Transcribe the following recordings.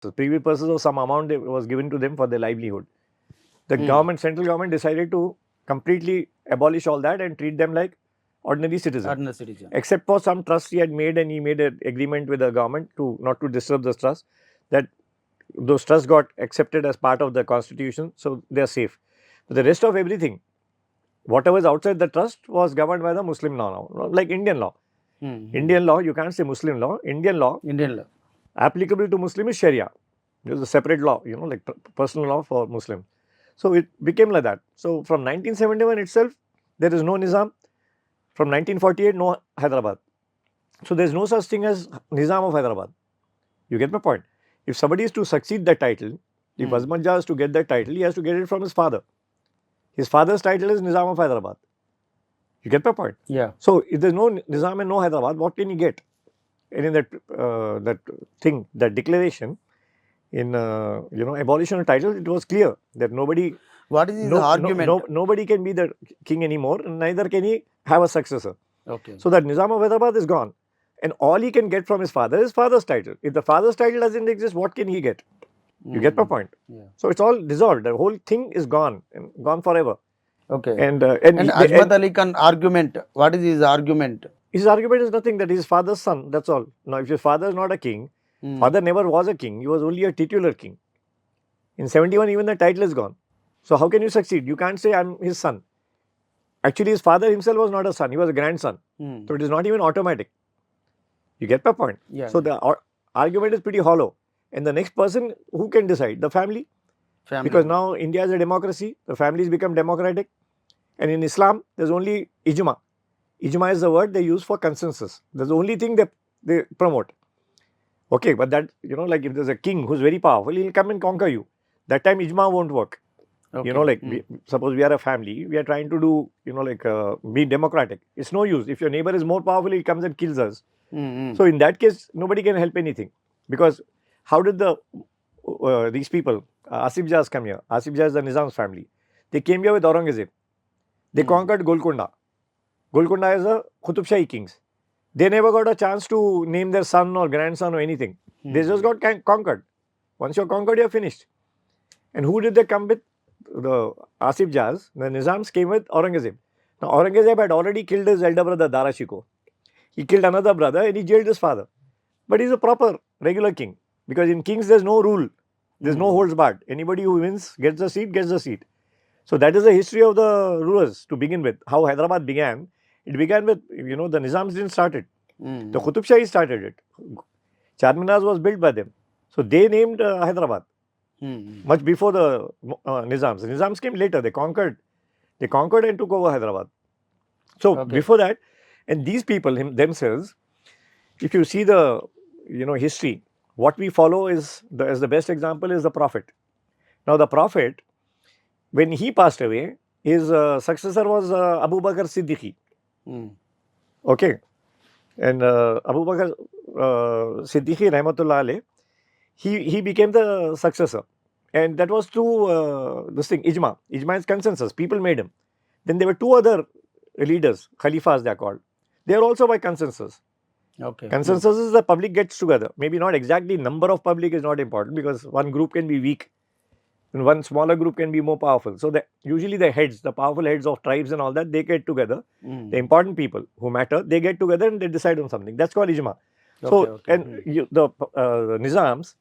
So previous purses of some amount was given to them for their livelihood. The government, central government decided to completely abolish all that and treat them like ordinary citizens. Ordinary citizen. Except for some trust he had made, and he made an agreement with the government to not to disturb the trust, that those trusts got accepted as part of the constitution, so they are safe. But the rest of everything, whatever is outside the trust, was governed by the Muslim law now, like Indian law. Indian law, you can't say Muslim law. Indian law, Indian law. applicable to Muslim is Sharia. There's a separate law, like personal law for Muslim. So it became like that. So from 1971 itself, there is no Nizam. From 1948, no Hyderabad. So there's no such thing as Nizam of Hyderabad. You get my point? If somebody is to succeed that title, if Azmat Jah is to get that title, he has to get it from his father. His father's title is Nizam of Hyderabad. You get my point? Yeah. So if there's no Nizam and no Hyderabad, what can he get? And in that declaration, in abolition of title, it was clear that nobody. What is his argument? Nobody can be the king anymore, and neither can he have a successor. Okay. So that Nizam of Hyderabad is gone, and all he can get from his father is father's title. If the father's title doesn't exist, what can he get? You get my point? Yeah. So it's all dissolved. The whole thing is gone and gone forever. Okay. And Azmat Ali Khan argument. What is his argument? His argument is nothing, that he's father's son. That's all. Now, if your father is not a king, father never was a king. He was only a titular king. In 71, even the title is gone. So how can you succeed? You can't say I'm his son. Actually, his father himself was not a son. He was a grandson. So it is not even automatic. You get my point? Yeah. So the argument is pretty hollow. And the next person, who can decide? The family. Because now India is a democracy. The families become democratic. And in Islam, there's only ijma. Ijma is the word they use for consensus. That's the only thing they promote. Okay, but that, like if there's a king who's very powerful, he'll come and conquer you. That time ijma won't work. Okay. Suppose we are a family, we are trying to do, be democratic. It's no use. If your neighbor is more powerful, he comes and kills us. So in that case, nobody can help anything. Because how did these people, Asif Jahs come here? Asif Jah is the Nizam's family. They came here with Aurangzeb. They conquered Golconda. Golconda is the Qutub Shahi kings. They never got a chance to name their son or grandson or anything. They just got conquered. Once you're conquered, you're finished. And who did they come with? The Asif Jahs, the Nizams came with Aurangzeb. Now Aurangzeb had already killed his elder brother Dara Shikoh. He killed another brother and he jailed his father. But he's a proper regular king. Because in kings there's no rule. There's no holds barred. Anybody who wins gets the seat, gets the seat. So that is the history of the rulers to begin with. How Hyderabad began. It began with, the Nizams didn't start it. The Qutub Shahi started it. Charminar was built by them. So they named Hyderabad. Much before the Nizams. The Nizams came later. They conquered and took over Hyderabad. So before that, and these people themselves, if you see the history, what we follow is as the best example is the Prophet. Now the Prophet, when he passed away, his successor was Abu Bakr Siddiqui. Okay, and Abu Bakr Siddiqui Rahmatullah alayh, he became the successor, and that was through this thing Ijma. Ijma is consensus. People made him. Then there were two other leaders, Khalifas they are called. They are also by consensus. Okay. Consensus is the public gets together. Maybe not exactly number of public is not important, because one group can be weak and one smaller group can be more powerful. So usually the heads, the powerful heads of tribes and all that, they get together. The important people who matter, they get together and they decide on something. That's called Ijma. So the Nizams,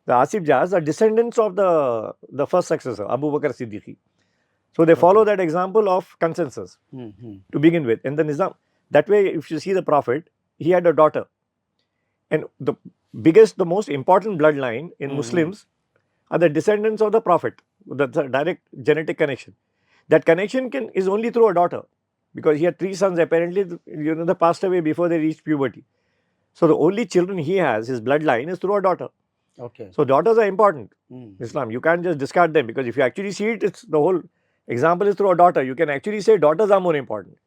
the Asif Jahs are descendants of the first successor, Abu Bakr Siddiqui. So they follow that example of consensus to begin with. And the Nizam, that way, if you see the Prophet, he had a daughter. And the most important bloodline in Muslims are the descendants of the Prophet. That's a direct genetic connection. That connection is only through a daughter, because he had 3 sons apparently, they passed away before they reached puberty. So the only children he has, his bloodline, is through a daughter. Okay. So daughters are important in Islam. You can't just discard them, because if you actually see it, it's the whole example is through a daughter. You can actually say daughters are more important.